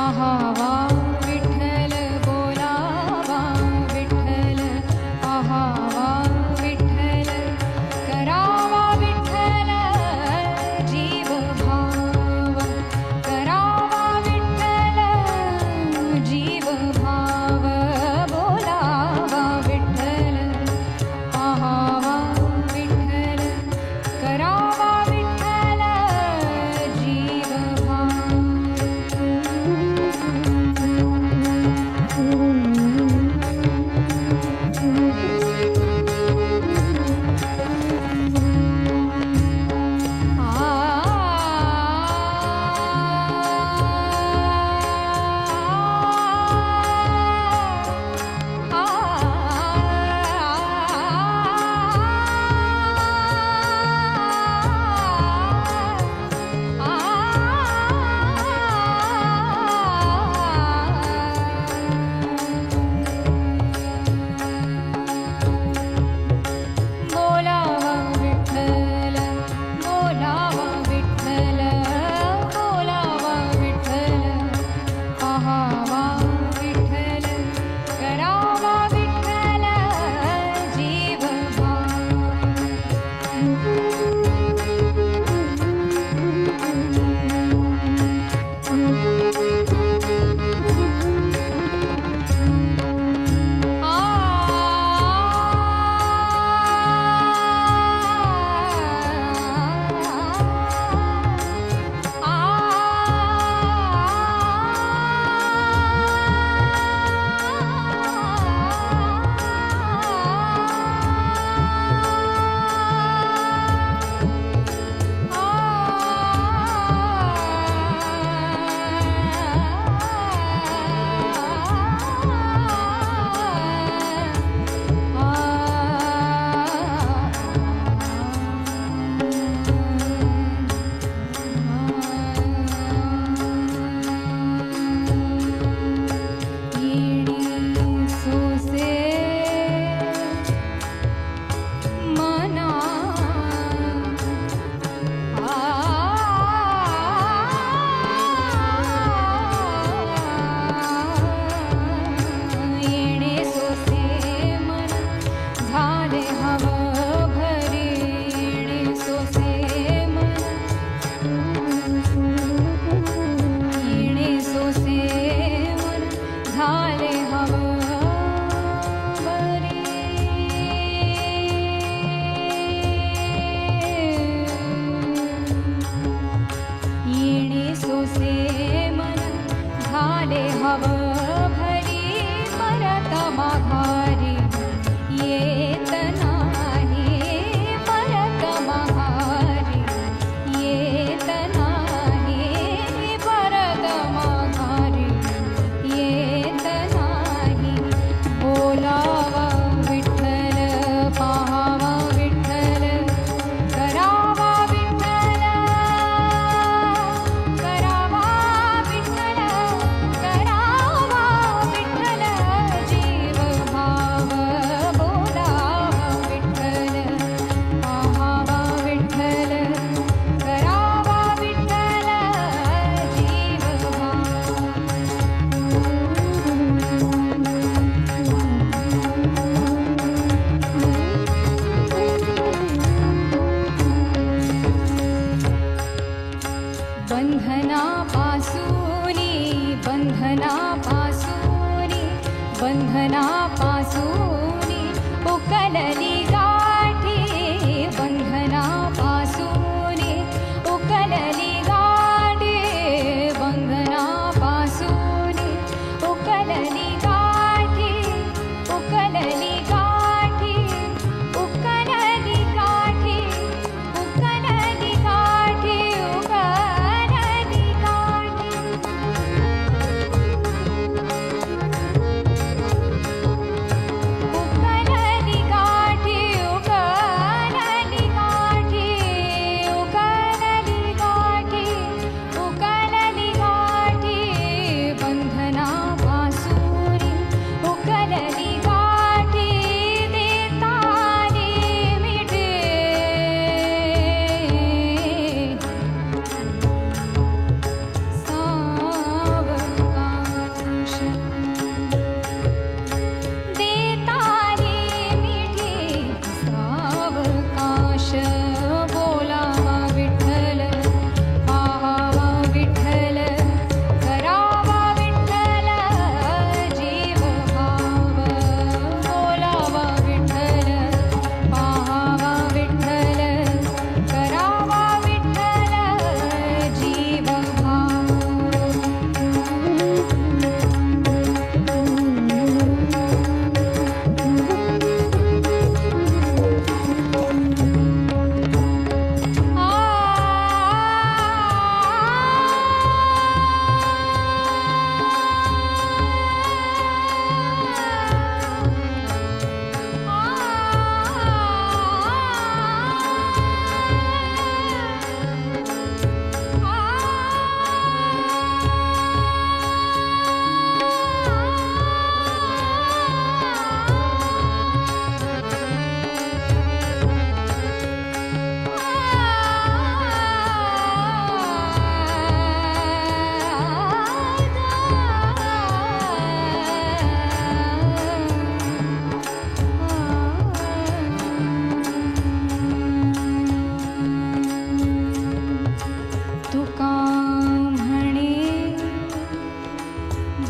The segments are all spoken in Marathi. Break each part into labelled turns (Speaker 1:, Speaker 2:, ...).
Speaker 1: पाहावा विठ्ठल बोलावा विठ्ठल पाहावा विठ्ठल करावा विठ्ठल जीव भाव करावा विठ्ठल जीव भाव बोलावा विठ्ठल पाहावा विठ्ठल करावा विठ्ठल जीव भाव बोलावा विठ्ठल बोलावा विठ्ठल बोलावा विठ्ठल पाहावा विठ्ठल करावा विठ्ठल जीव हव भरी परत माघारी येत नाही परत माघारी येत नाही परत माघारी येत नाही बोलावा विठ्ठल पाहावा विठ्ठल करावा विठ्ठल करावा विठ्ठल करावा विठ्ठल जीव भाव बोलावा विठ्ठल पाहावा विठ्ठल करावा विठ्ठल जीव बंधनापासूनी बंधनापासूनी बंधनापासूनी उकलली गाठी बंधनापासूनी उकलली गाठी बंधनापासूनी उकलली गाठी उकलली गाठी उकलली गाठी उकलली गाठी उकलली गाठी उकलली गाठी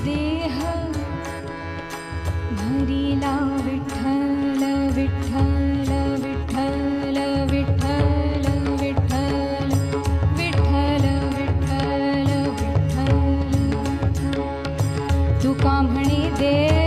Speaker 1: देह भरिला विठ्ठल विठ्ठल विठ्ठल विठ्ठल विठ्ठल विठ्ठल विठ्ठल विठ्ठल तुका म्हणे देव